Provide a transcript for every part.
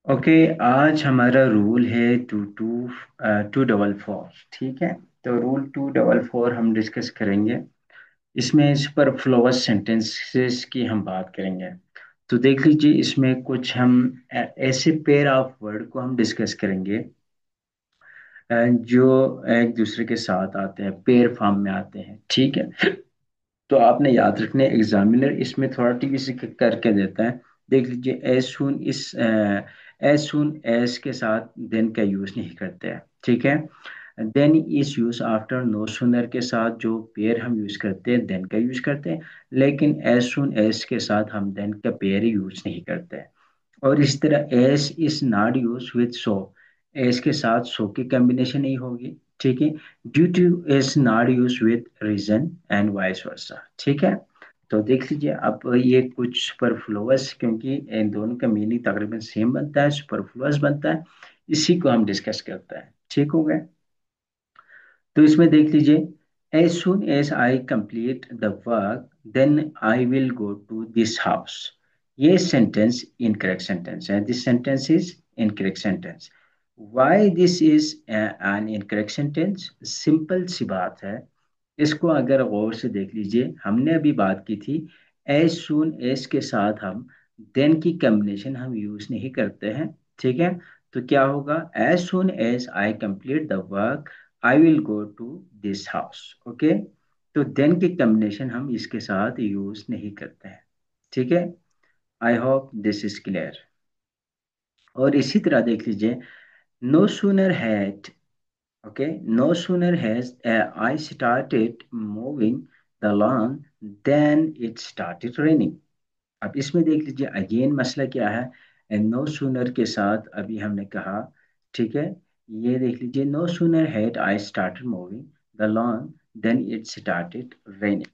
Okay. आज हमारा rule है टू टू 244। ठीक है। तो रूल 244 हम डिस्कस करेंगे। इसमें सुपरफ्लुअस सेंटेंसेस की हम बात करेंगे। तो देख लीजिए, इसमें कुछ हम ऐसे पेयर ऑफ वर्ड को हम डिस्कस करेंगे जो एक दूसरे के साथ आते हैं, पेयर फॉर्म में आते हैं। ठीक है। तो आपने याद रखने, एग्जामिनर इसमें थोड़ा टिक से करके देता है। देख लीजिए, एज सुन एज के साथ देन का यूज नहीं करते हैं। ठीक है। Then is use after, no sooner के साथ जो पेयर हम यूज करते हैं देन का यूज करते हैं। लेकिन एज सुन एज के साथ हम देन का पेयर यूज नहीं करते हैं। और इस तरह as is not use with so, as के साथ सो की कॉम्बिनेशन नहीं होगी। ठीक है। Due to is not use with reason and vice versa. ठीक है। तो देख लीजिए, अब ये कुछ सुपरफ्लुअस, क्योंकि इन दोनों का मीनिंग तकरीबन सेम बनता है, सुपरफ्लुअस बनता है, इसी को हम डिस्कस करते हैं। ठीक हो गया। तो इसमें देख लीजिए, as soon as I complete the work then I will go to this house। ये सेंटेंस इनकरेक्ट सेंटेंस है। This sentence is incorrect sentence. why this is an incorrect sentence? Simple सी बात है। इसको अगर गौर से देख लीजिए, हमने अभी बात की थी as soon as के साथ हम then की कॉम्बिनेशन हम यूज नहीं करते हैं। ठीक है। तो क्या होगा, as soon as I complete the work I will go to this house। Okay. तो then की कॉम्बिनेशन हम इसके साथ यूज नहीं करते हैं। ठीक है। I hope this is clear. और इसी तरह देख लीजिए, no sooner had, okay, no sooner has I started moving the lawn then it started raining. अब इसमें देख लीजिए, अगेन मसला क्या है, नो सूनर के साथ अभी हमने कहा। ठीक है। ये देख लीजिए, no sooner had I started moving the lawn then it started raining.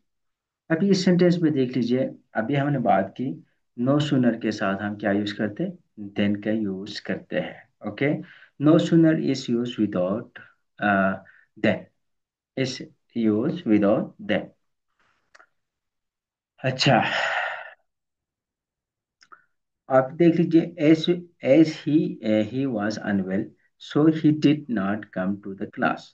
अभी इस सेंटेंस में देख लीजिए, अभी हमने बात की नो सूनर के साथ हम क्या यूज करते हैं, देन का यूज करते हैं। Okay. No sooner is use without then, is use without then. अच्छा। आप देख लीजिए, as he was unwell so he did not come to the class.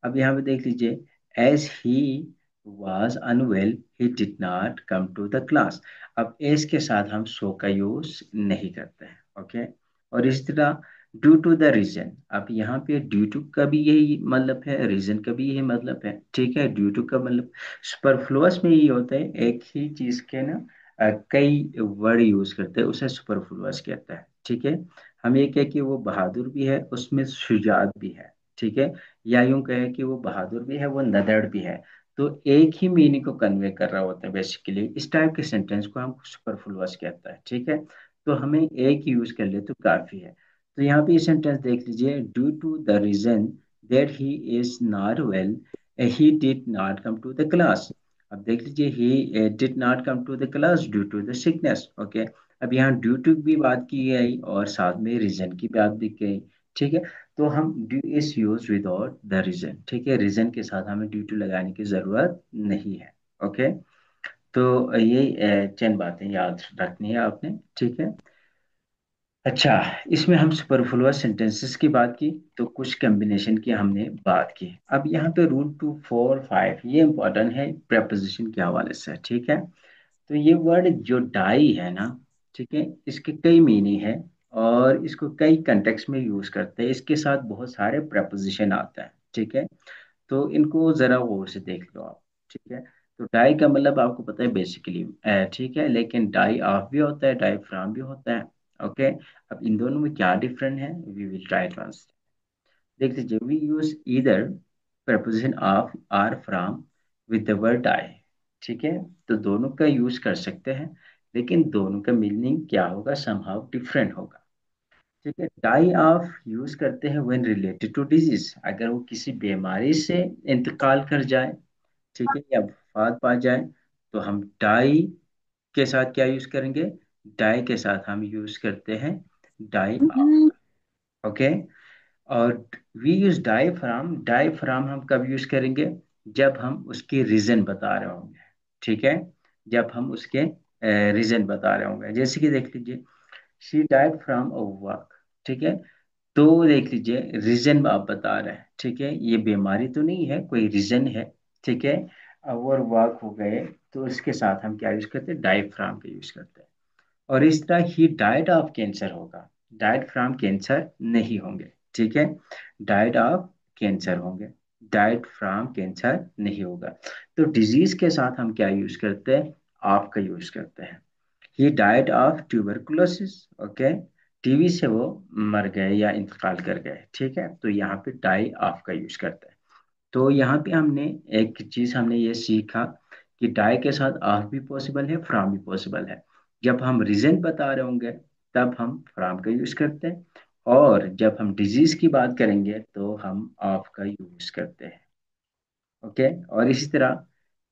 अब यहाँ पे देख लीजिए, as he was unwell he did not come to the class. अब एज के साथ हम सो का यूज नहीं करते हैं। ओके। और इस तरह ड्यू टू द रीजन, अब यहाँ पे ड्यू टू का भी यही मतलब है, रीजन का भी यही मतलब है। ठीक है। ड्यू टू का मतलब सुपरफ्लुअस में यही होता है, एक ही चीज के ना कई वर्ड यूज करते हैं, उसे सुपरफ्लुअस कहता है। ठीक है। हम ये कह कि वो बहादुर भी है, उसमें शुजात भी है। ठीक है। या यूं कहे कि वो बहादुर भी है, वो नदड़ भी है। तो एक ही मीनिंग को कन्वे कर रहा होता है बेसिकली। इस टाइप के सेंटेंस को हम सुपरफ्लुअस कहता है। ठीक है। तो हमें एक ही यूज कर ले तो काफी है। तो यहाँ पे ये सेंटेंस देख लीजिए, due to the reason that he is not well he did not come to the class. अब देख लीजिए, he did not come to the class due to the sickness. Okay. अब यहाँ ड्यू टू की भी बात की गई और साथ में रीजन की बात भी गई। ठीक है। तो हम due is use without the reason. ठीक है। रीजन के साथ हमें ड्यू टू लगाने की जरूरत नहीं है। ओके। तो ये चंद बातें याद रखनी है आपने। ठीक है। अच्छा। इसमें हम सुपरफ्लुअस सेंटेंसेस की बात की, तो कुछ कॉम्बिनेशन की हमने बात की। अब यहाँ पे रूल 245 ये इंपॉर्टेंट है प्रेपोजिशन के हवाले से। ठीक है। तो ये वर्ड जो डाई है ना, ठीक है, इसके कई मीनिंग है और इसको कई कंटेक्स्ट में यूज करते हैं। इसके साथ बहुत सारे प्रपोजिशन आते हैं। ठीक है। तो इनको जरा गौर से देख लो आप। ठीक है। तो डाई का मतलब आपको पता है बेसिकली, ठीक है, लेकिन डाई ऑफ भी होता है, डाई फ्रॉम भी होता है। ओके। अब इन दोनों में क्या डिफरेंट है, we will try to understand. देख लीजिए, we use either preposition of or from with the word die. ठीक है। तो दोनों का यूज कर सकते हैं, लेकिन दोनों का मीनिंग क्या होगा, समहाउ डिफरेंट होगा। ठीक है। डाई ऑफ यूज करते हैं व्हेन रिलेटेड टू डिजीज, अगर वो किसी बीमारी से इंतकाल कर जाए, ठीक है, या वफात पा जाए, तो हम डाई के साथ क्या यूज करेंगे, डाई के साथ हम यूज करते हैं डाई ऑफ। ओके। और वी यूज डायफ्राम, डायफ्राम हम कब यूज करेंगे, जब हम उसकी रीजन बता रहे होंगे। ठीक है। जब हम उसके रीजन बता रहे होंगे, जैसे कि देख लीजिए, she died from a work. ठीक है। तो देख लीजिए रीजन आप बता रहे हैं, ठीक है, ये बीमारी तो नहीं है, कोई रीजन है, ठीक है। और वाक हो गए, तो इसके साथ हम क्या यूज करते हैं, डायफ्राम का यूज करते हैं। और इस तरह ही डाइट ऑफ कैंसर होगा, डाइट फ्रॉम कैंसर नहीं होंगे, ठीक है। डाइट ऑफ कैंसर होंगे, डाइट फ्रॉम कैंसर नहीं होगा। तो डिजीज के साथ हम क्या यूज करते हैं, ऑफ का यूज करते हैं। He died of tuberculosis, okay, TB से वो मर गए या इंतकाल कर गए, ठीक है। तो यहाँ पे डाई ऑफ का यूज करते हैं। तो यहाँ पे हमने एक चीज हमने ये सीखा कि डाई के साथ ऑफ भी पॉसिबल है, फ्रॉम भी पॉसिबल है। जब हम रीजन बता रहे होंगे तब हम फ्रॉम का यूज करते हैं, और जब हम डिजीज की बात करेंगे तो हम ऑफ का यूज करते हैं, ओके। और इसी तरह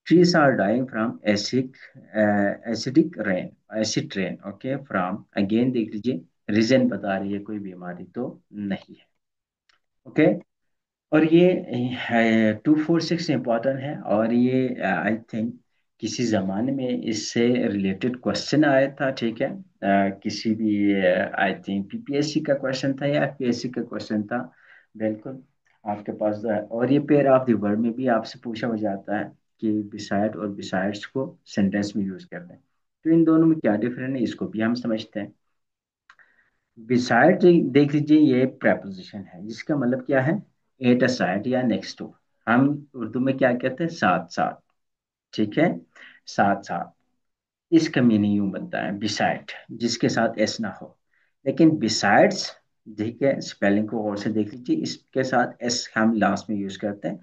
trees are dying from acidic rain, acid rain, okay, from again देख लीजिए रीजन बता रही है, कोई बीमारी तो नहीं है, ओके। और ये 246 इम्पोर्टेंट है, और ये आई थिंक किसी जमाने में इससे रिलेटेड क्वेश्चन आया था, ठीक है। किसी भी आई थिंक पीपीएससी का क्वेश्चन था या एफपीएससी का क्वेश्चन था, बिल्कुल आपके पास है। और ये पेयर ऑफ द वर्ड में भी आपसे पूछा हो जाता है कि बिसाइड और बिसाइड्स को सेंटेंस में यूज करते हैं। तो इन दोनों में क्या डिफरेंस है, इसको भी हम समझते हैं। बिसाइड देख लीजिए, ये प्रेपोजिशन है, जिसका मतलब क्या है, एट अ साइड या नेक्स्ट टू। हम उर्दू में क्या कहते हैं, साथ साथ, ठीक है, साथ साथ। इसका मीनिंग यूं बनता है बिसाइड, जिसके साथ एस ना हो। लेकिन बिसाइड्स, ठीक है, स्पेलिंग को और से देख लीजिए, इसके साथ एस हम लास्ट में यूज करते हैं।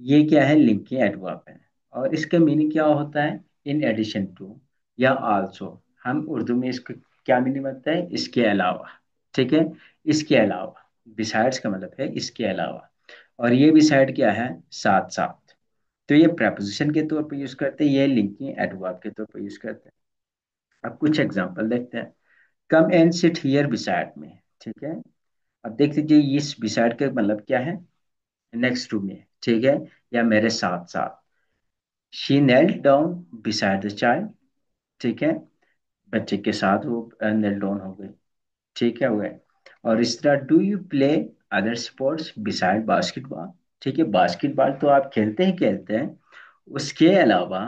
ये क्या है, लिंकिंग एडवर्ब है। और इसका मीनिंग क्या होता है, इन एडिशन टू या आल्सो। हम उर्दू में इसको क्या मीनिंग बनता है, इसके अलावा, ठीक है, इसके अलावा। बिसाइड्स का मतलब है इसके अलावा। और ये बिसाइड क्या है, साथ साथ। तो ये प्रपोजिशन के तौर पर यूज करते हैं, ये लिंकिंग एडवर्ब के तौर पर यूज करते हैं। अब कुछ एग्जांपल देखते हैं। Come and sit here beside में, ठीक है। अब देख लीजिए इस बिसाइड का मतलब क्या है, नेक्स्ट टू में, ठीक है, या मेरे साथ साथ। She knelt down beside the child, ठीक है, बच्चे के साथ वो नेल डाउन हो गई, ठीक है, हुए। और इस तरह do you play other sports beside basketball, ठीक है, बास्केटबॉल तो आप खेलते ही खेलते हैं, उसके अलावा,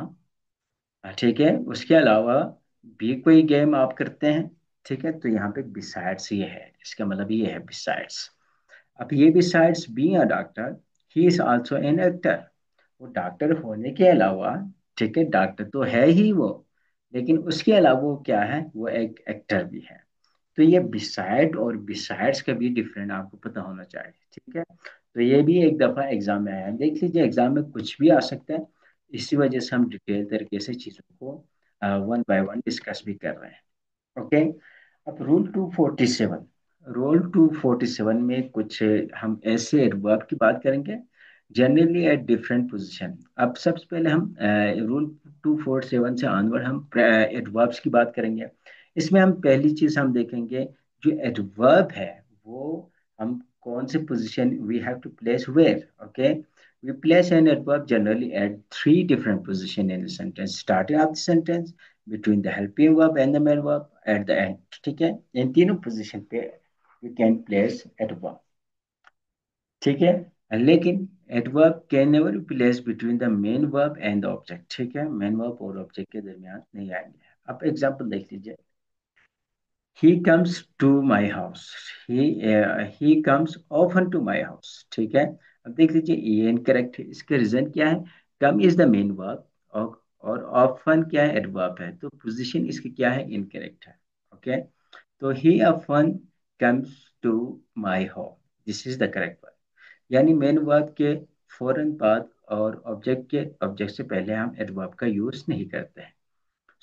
ठीक है, उसके अलावा भी कोई गेम आप करते हैं, ठीक है। तो यहाँ पे बिसाइड्स ये है, इसका मतलब ये है बिसाइड्स। अब ये besides being a doctor, he is also an actor. वो डॉक्टर होने के अलावा, ठीक है, डॉक्टर तो है ही वो, लेकिन उसके अलावा वो क्या है, वो एक एक्टर भी है। तो ये बिसाइड और बिसाइड्स का भी डिफरेंट आपको पता होना चाहिए, ठीक है। तो ये भी एक दफा एग्जाम में आया है, देख लीजिए एग्जाम में कुछ भी आ सकता है। इसी वजह से हम डिटेल तरीके से चीजों को वन बाय वन डिस्कस भी कर रहे हैं, ओके। अब रूल 247 में कुछ हम ऐसे एडवर्ब की बात करेंगे, जनरली एट डिफरेंट पोजीशन। अब सबसे पहले हम रूल 247 से ऑनवर्ड हम एडवर्ब्स की बात करेंगे। इसमें हम पहली चीज हम देखेंगे, जो एडवर्ब है वो हम कौन से position we have to place where, okay. We place an adverb generally at three different positions in the sentence: starting of the sentence, between the helping verb and the main verb, at the end, ठीक है। इन तीनों position पे we can place adverb, ठीक है। लेकिन adverb can never be placed between the main verb and the object, ठीक है, main verb और object के दरमियान नहीं आएंगे। अब एग्जांपल देख लीजिए, he comes to my house, he comes often to my house, ठीक है। अब देख लीजिए ये इनकरेक्ट है, इसका रीजन क्या है, come is the main verb, और ऑफन क्या है, एडवर्ब है, तो पोजीशन इसकी क्या है, इनकरेक्ट है, ओके। तो ही often comes to my home, this is the correct verb. यानी मेन वर्ब के फौरन बाद और ऑब्जेक्ट से पहले हम एडवर्ब का यूज नहीं करते हैं।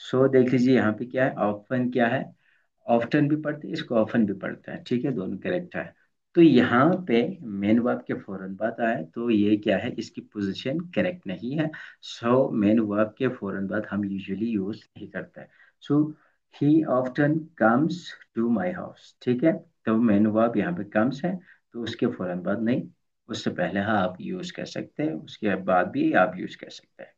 सो देख लीजिए यहाँ पे क्या है, ऑफन क्या है, ऑफ्टन भी पढ़ते हैं, इसको ऑफन भी पढ़ते हैं, ठीक है, दोनों करेक्ट है। तो यहाँ पे मेन वर्ब के फौरन बाद आए तो ये क्या है, इसकी पोजीशन करेक्ट नहीं है। सो मेन वर्ब के फौरन बाद हम यूजुअली यूज नहीं करते हैं। So he often comes to my house, ठीक है। तो मेन वर्ब यहाँ पे कम्स है, तो उसके फौरन बाद नहीं, उससे पहले हाँ आप यूज कर सकते हैं, उसके बाद भी आप यूज कर सकते हैं।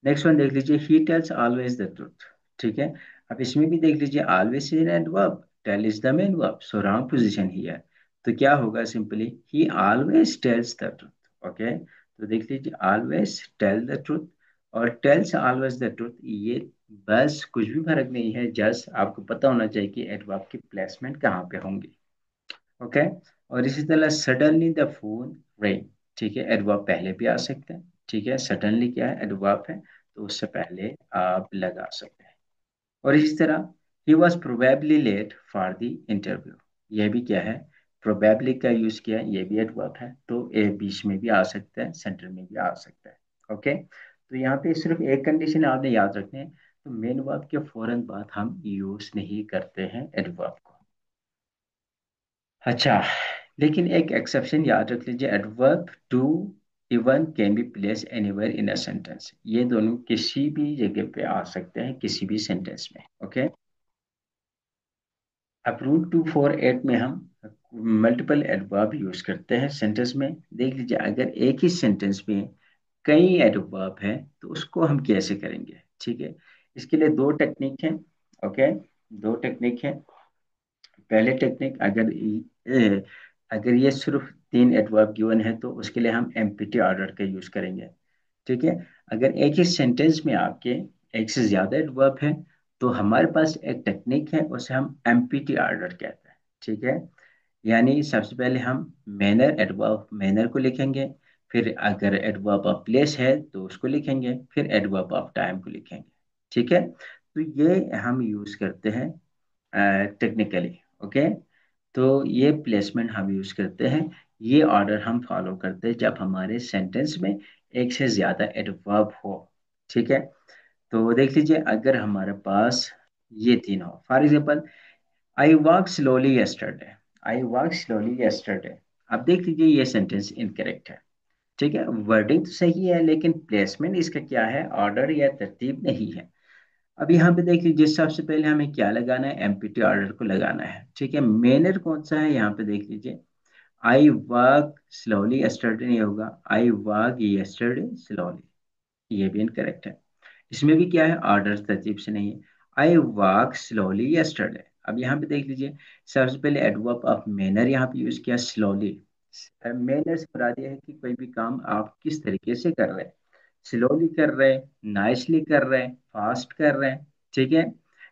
नेक्स्ट वन देख लीजिए, he tells always the truth, ठीक है। अब इसमें भी देख लीजिए always is an adverb, tell is the main verb, so wrong position here. तो क्या होगा, simply he always tells the truth. Okay, तो देख लीजिए, ऑलवेज टेल द ट्रूथ और टेल्स ऑलवेज द ट्रूथ, ये बस कुछ भी फर्क नहीं है, जस्ट आपको पता होना चाहिए कि एडवर्ब की प्लेसमेंट कहाँ पे होंगी। ओके, और इसी तरह सडनली द फोन रिंग, ठीक है, एडवर्ब पहले भी आ सकते हैं। ठीक है, सडनली क्या है, एडवर्ब है, तो उससे पहले आप लगा सकते हैं। और इसी तरह he was probably late for the interview, यह भी क्या है, प्रोबेबली का यूज किया है, ये भी एडवर्ब है, तो ए बीच में भी आ सकता है, सेंटर में भी आ सकता है। ओके, तो यहाँ पे सिर्फ एक कंडीशन आपने याद रखनी है, तो मेन वर्ब के फौरन बाद हम यूज नहीं करते हैं एडवर्ब को। अच्छा, लेकिन एक एक्सेप्शन याद रख लीजिए, adverb too even can be place anywhere in a sentence, ये दोनों किसी भी जगह पे आ सकते हैं किसी भी सेंटेंस में। ओके, अब रूल 248 में हम मल्टीपल एडवर्ब यूज करते हैं सेंटेंस में। देख लीजिए, अगर एक ही सेंटेंस में कई एडवर्ब है तो उसको हम कैसे करेंगे। ठीक है, इसके लिए दो टेक्निक हैं। ओके, दो टेक्निक है। पहले टेक्निक, अगर ये सिर्फ तीन एडवर्ब गिवन है तो उसके लिए हम एमपीटी ऑर्डर का यूज करेंगे। ठीक है, अगर एक ही सेंटेंस में आपके एक से ज्यादा एडवर्ब है तो हमारे पास एक टेक्निक है, उसे हम एमपीटी ऑर्डर कहते हैं। ठीक है, यानी सबसे पहले हम मैनर, एडवर्ब मैनर को लिखेंगे, फिर अगर एडवर्ब ऑफ प्लेस है तो उसको लिखेंगे, फिर एडवर्ब ऑफ टाइम को लिखेंगे। ठीक है, तो ये हम यूज करते हैं टेक्निकली। ओके, तो ये प्लेसमेंट हम यूज करते हैं, ये ऑर्डर हम फॉलो करते हैं जब हमारे सेंटेंस में एक से ज्यादा एडवर्ब हो। ठीक है, तो देख लीजिए, अगर हमारे पास ये तीन हो, for example, I walk slowly yesterday, I walk slowly yesterday, अब देख लीजिए ये सेंटेंस इनकरेक्ट है। ठीक है, वर्डिंग तो सही है लेकिन प्लेसमेंट इसका क्या है, ऑर्डर या तरतीब नहीं है। अब यहाँ पे देख लीजिए, सबसे पहले हमें क्या लगाना है, एमपीटी ऑर्डर को लगाना है। ठीक है, मेनर कौन सा है, यहाँ पे देख लीजिए, आई वर्क स्लोली यस्टरडे नहीं होगा, आई वर्क यस्टरडे स्लोली, ये भी इनकरेक्ट है। इसमें भी क्या है, ऑर्डर तरतीब से नहीं है। आई वॉक स्लोली यस्टरडे, अब यहाँ पे देख लीजिए, सबसे पहले एडवर्ब ऑफ मैनर यहाँ पे यूज किया, स्लोली। मैनर से मुराद यह है कि कोई भी काम आप किस तरीके से कर रहे हैं, स्लोली कर रहे हैं, नाइसली कर रहे हैं, फास्ट कर रहे हैं। ठीक है,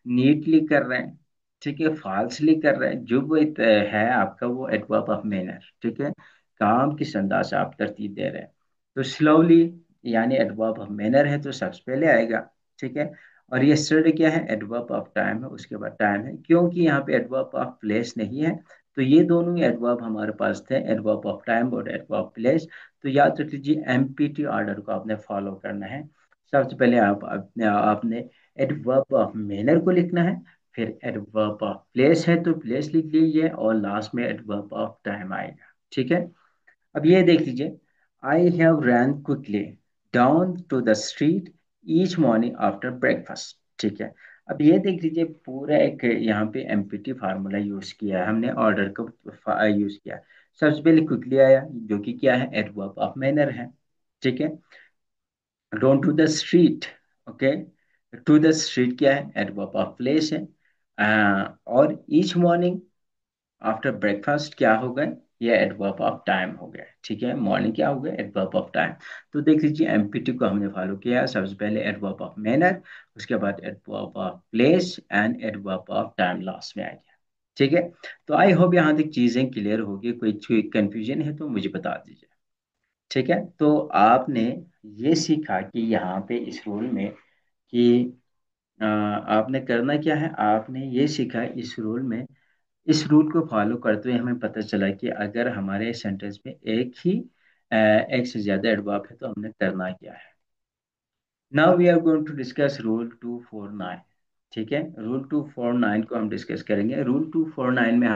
नीटली कर रहे हैं, ठीक है, फाल्सली कर रहे हैं, जो वो है आपका वो एडवर्ब ऑफ मैनर। ठीक है, काम किस अंदाज से आप तरतीब दे रहे हैं, तो स्लोली यानी एडवर्ब ऑफ मैनर है तो सबसे पहले आएगा। ठीक है, और यस्टरडे क्या है, एडवर्ब ऑफ टाइम है, उसके बाद टाइम है, क्योंकि यहाँ पे एडवर्ब ऑफ प्लेस नहीं है, तो ये दोनों ही एडवर्ब हमारे पास थे, एडवर्ब ऑफ टाइम और एडवर्ब प्लेस। तो याद रख लीजिए, एमपीटी ऑर्डर को आपने फॉलो करना है। सबसे पहले आपने एडवर्ब ऑफ मैनर को लिखना है, फिर एडवर्ब ऑफ प्लेस है तो प्लेस लिख लीजिए, और लास्ट में एडवर्ब ऑफ टाइम आएगा। ठीक है, अब ये देख लीजिए, I have run quickly down to the street each morning after breakfast. ठीक है, अब ये देख लीजिए, पूरा एक यहाँ पे एमपीटी फार्मूला यूज किया है हमने, ऑर्डर को यूज किया। सबसे पहले क्विकली आया, जो कि क्या है, एडवर्ब ऑफ मैनर है। ठीक है, down to the street, okay, to the street क्या है, एडवर्ब ऑफ प्लेस है। और ईच मॉर्निंग आफ्टर ब्रेकफास्ट क्या हो गए, ये एडवर्ब ऑफ टाइम हो गया। ठीक है, मॉर्निंग क्या हो गया, एडवर्ब ऑफ टाइम। तो देख लीजिए, एमपीटी को हमने फॉलो किया, सबसे पहले एडवर्ब ऑफ मैनर, उसके बाद adverb of place and adverb of time last में आ गया। ठीक है, तो आई होप यहाँ तक चीजें क्लियर होगी, कोई कंफ्यूजन है तो मुझे बता दीजिए। ठीक है, तो आपने ये सीखा कि यहाँ पे इस रूल में कि आपने करना क्या है, आपने ये सीखा इस रूल में, इस रूल को फॉलो करते हुए हमें पता चला कि अगर हमारे सेंटेंस में एक से ज्यादा एडवर्ब है तो हमने करना क्या है। Now we are going to discuss rule 249। ठीक है, रूल 249 को हम डिस्कस करेंगे। रूल 249 में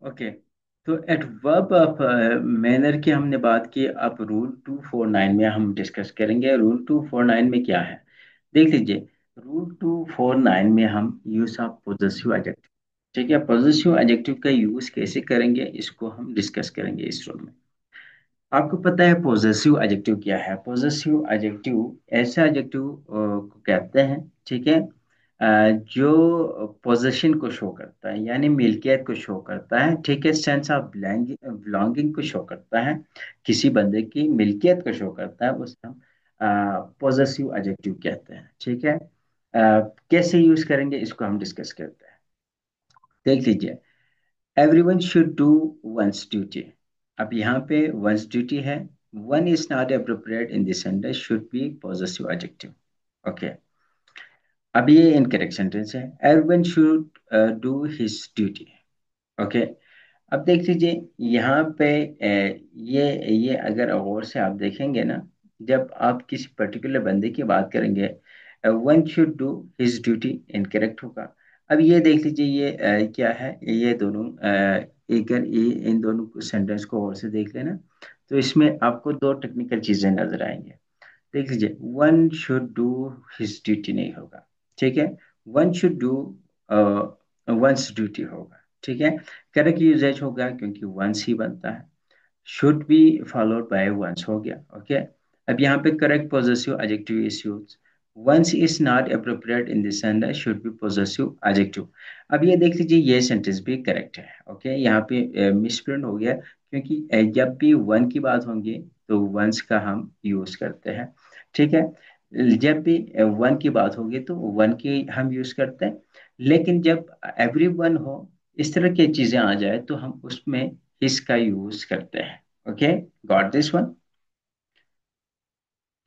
ओके, तो एडवर्ब ऑफ मैनर की हमने बात की, अब रूल 249 में हम डिस्कस करेंगे। रूल 249 में क्या है, देख लीजिए, रूल 249 में हम यूज ऑफ पोजेसिव एडजेक्टिव, ठीक है, पॉजिटिव एडजेक्टिव का यूज कैसे करेंगे इसको हम डिस्कस करेंगे इस रूल में। आपको पता है पॉजेसिव एडजेक्टिव क्या है? पॉजेसिव एडजेक्टिव ऐसा एडजेक्टिव को कहते हैं, ठीक है, जो पोजेशन को शो करता है, यानी मिल्कियत को शो करता है, ठीक है, सेंस ऑफ बिलोंगिंग को शो करता है, किसी बंदे की मिल्कियत को शो करता है, उसे हम पॉजेसिव एडजेक्टिव कहते हैं, ठीक है। कैसे यूज करेंगे इसको हम डिस्कस करते हैं। देख लीजिए, everyone should do once duty. अब यहाँ पे वंस ड्यूटी है, one is not appropriate in this sentence, should be possessive adjective. Okay, अब ये इनकरेक्ट सेंटेंस है, everyone should do his duty. Okay, अब देख लीजिए यहाँ पे ये अगर गौर से आप देखेंगे ना, जब आप किसी पर्टिकुलर बंदे की बात करेंगे, one should do his duty incorrect होगा। अब ये देख लीजिए, ये क्या है, ये दोनों अगर ये इन दोनों सेंटेंस को और से देख लेना, तो इसमें आपको दो टेक्निकल चीजें नजर आएंगे। देख लीजिए, one should do his duty नहीं होगा, ठीक है, one should do once duty होगा, ठीक है। करेक्ट यूजेज होगा क्योंकि वंस ही बनता है, should be followed by once हो गया। ओके, अब यहाँ पे correct possessive adjective is use, once is not appropriate in this sentence, should be possessive adjective. अब ये देख लीजिए, ये सेंटेंस भी करेक्ट है। ओके, यहाँ पे मिसप्रिंट हो गया, क्योंकि जब भी वन की बात होगी तो वंस का हम यूज करते हैं, ठीक है। जब भी वन की बात होगी तो वन की हम यूज करते हैं, लेकिन जब एवरी वन हो, इस तरह की चीजें आ जाए तो हम उसमें इसका यूज करते हैं। Okay, got this one.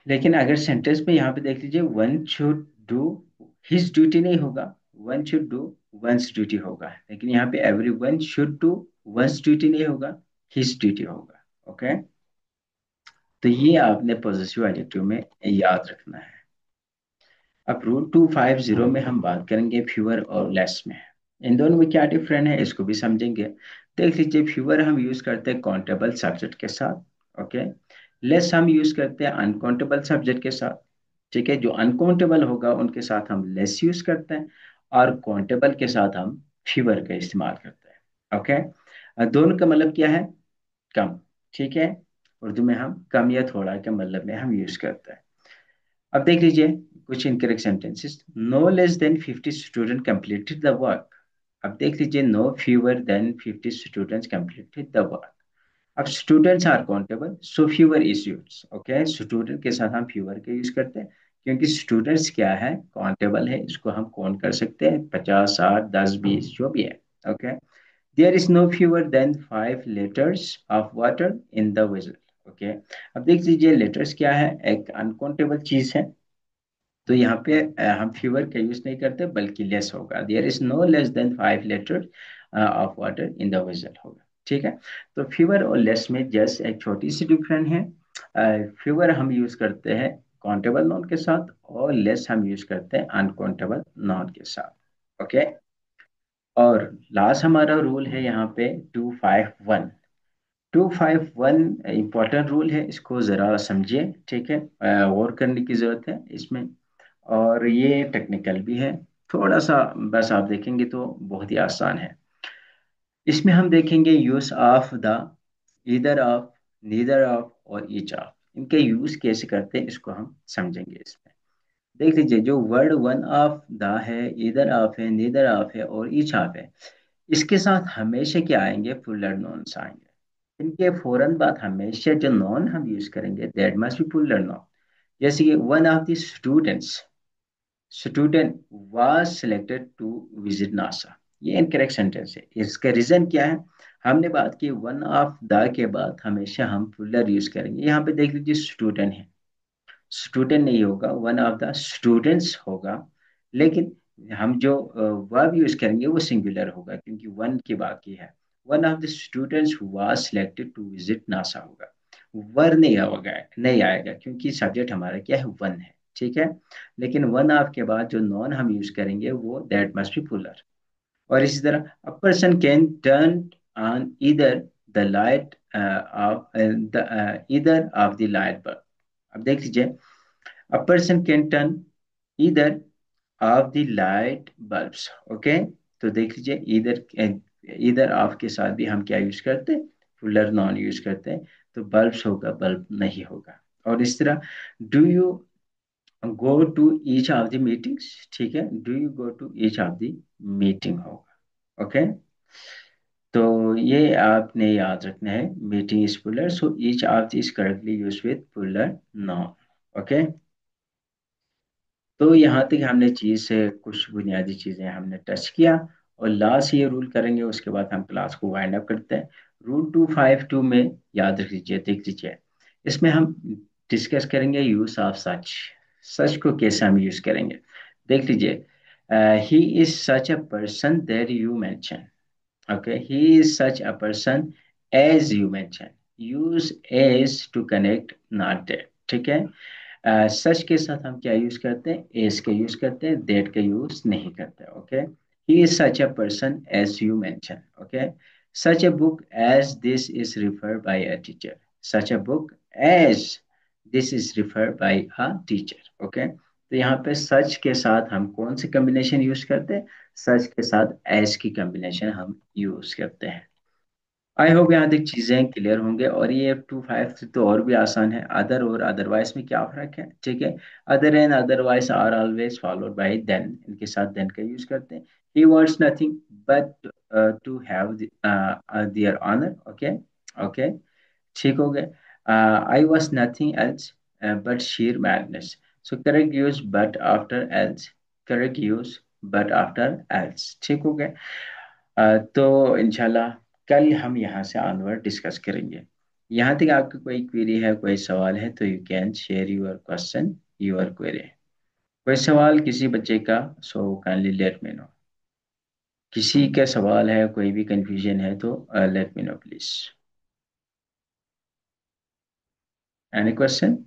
लेकिन अगर सेंटेंस में यहाँ पे देख लीजिए, one should do his duty नहीं होगा, one should do once duty होगा, लेकिन यहाँ पे every one should do once duty नहीं होगा, हिज ड्यूटी होगा। ओके, तो ये आपने पॉजिटिव एडजेक्टिव में याद रखना है। अब रूल 250 में हम बात करेंगे फ्यूअर और लेस में। इन दोनों में क्या डिफरेंट है इसको भी समझेंगे। देख लीजिए, फ्यूअर हम यूज करते हैं काउंटेबल सब्जेक्ट के साथ। ओके, लेस हम यूज करते हैं अनकाउंटेबल सब्जेक्ट के साथ, ठीक है। जो अनकाउंटेबल होगा उनके साथ हम लेस यूज करते हैं, और काउंटेबल के साथ हम फ्यूअर का इस्तेमाल करते हैं। ओके, दोनों का मतलब क्या है? कम, ठीक है। उर्दू में हम कम या थोड़ा के मतलब में हम यूज करते हैं। अब देख लीजिए कुछ incorrect sentences, no less than 50 student completed the work. अब देख लीजिए, no fewer than 50 students completed the work. अब students are countable, so fewer is use. Okay, student के साथ हम फ्यूअर का यूज करते हैं, क्योंकि स्टूडेंट्स क्या है, काउंटेबल है, इसको हम काउंट कर सकते हैं, 50, 60, 10, 20 जो भी है। Okay, there is no fewer than 5 litres of water in the vessel. Okay, अब देख लीजिए, लेटर्स क्या है, एक अनकाउंटेबल चीज है, तो यहाँ पे हम फीवर का यूज नहीं करते बल्कि लेस होगा, there is no less than 5 litre of water in the vessel होगा, ठीक है। तो फीवर और लेस में जस्ट एक छोटी सी डिफरेंस है, फीवर हम यूज करते हैं काउंटेबल नाउन के साथ, और लेस हम यूज करते हैं अनकाउंटेबल नाउन के साथ। ओके, और लास्ट हमारा रूल है यहाँ पे 251। 251 इंपॉर्टेंट रूल है, इसको जरा समझिए, ठीक है, गौर करने की जरूरत है इसमें, और ये टेक्निकल भी है थोड़ा सा, बस आप देखेंगे तो बहुत ही आसान है। इसमें हम देखेंगे use of the, either of, neither of और ईच ऑफ, इनके यूज कैसे करते हैं इसको हम समझेंगे इसमें। देख लीजिए, जो वर्ड वन ऑफ द है, ईदर ऑफ है, नीदर ऑफ है और ईच ऑफ है, इसके साथ हमेशा क्या आएंगे, पुलर नॉन्स आएंगे। इनके फौरन बाद हमेशा जो नॉन हम यूज करेंगे that must be plural noun. जैसे कि one of the students, student was selected to visit NASA, ये इनकरेक्ट सेंटेंस है। इसका रीजन क्या है? हमने बात की वन ऑफ द के बाद हमेशा हम प्लूरल यूज करेंगे। यहाँ पे देख लीजिए, स्टूडेंट है, स्टूडेंट नहीं होगा, वन ऑफ द स्टूडेंट्स होगा, लेकिन हम जो वर्ब यूज करेंगे वो सिंगुलर होगा, क्योंकि वन की बात की है। One of the students was selected to visit NASA होगा, वर नहीं आएगा, नहीं आएगा, क्योंकि सब्जेक्ट हमारा क्या है, वन है, ठीक है। लेकिन वन ऑफ के बाद जो नॉन हम यूज करेंगे वो दैट मस्ट बी पुलर। और इसी तरह a person can turn on either the light of the either of the light bulb. अब देख लीजिए, a person can turn either of the light bulbs. Okay, तो देख लीजिए, इधर इधर ऑफ के साथ भी हम क्या यूज करते हैं, फुलर नॉन यूज करते हैं। तो बल्ब्स होगा, बल्ब नहीं होगा। और इस तरह, do you go to each of the meetings, ठीक है, do you go to each of the meeting होगा। ओके, तो ये आपने याद रखना है, meeting is plural, so each of the is correctly use with plural noun. Okay, तो यहाँ तक हमने चीज से कुछ बुनियादी चीजें हमने टच किया, और लास्ट ये रूल करेंगे, उसके बाद हम क्लास को वाइंड अप करते हैं। रूल 252 में याद रख लीजिए, देख लीजिए, इसमें हम डिस्कस करेंगे यूज ऑफ सच। सच को कैसे हम यूज करेंगे, देख लीजिए, ही is such a person that you mention. Okay, he is such a person as you mentioned. Use as to connect, not that. ठीक है, सच के साथ हम क्या यूज करते हैं, एस का यूज करते हैं, देट का यूज नहीं करते। Okay, he is such a person as you mention. Okay, such a book as this is referred by a teacher. Such a book as this is referred by a teacher. Okay, तो यहाँ पे सच के साथ हम कौन सी combination use करते हैं, सच के साथ एज की कॉम्बिनेशन हम यूज करते हैं। आई होप यहाँ तक चीजें क्लियर होंगे। और ये 2 5 से तो और भी आसान है। अदर और अदरवाइज में क्या फर्क है, ठीक है, other and otherwise are always followed by then, इनके साथ देन का यूज करते हैं। He wants nothing but to have their honour. Okay, okay, ठीक हो गया। I was nothing else but sheer madness. So correct use but after else, correct use but after else, ठीक हो गया। तो इंशाल्लाह कल हम यहाँ से ऑनवर्ड डिस्कस करेंगे। यहाँ तक आपकी कोई क्वेरी है, कोई सवाल है, तो you can share your question, your query. कोई सवाल किसी बच्चे का, so kindly let me know. किसी का सवाल है, कोई भी कंफ्यूजन है, तो let me know please. Any question?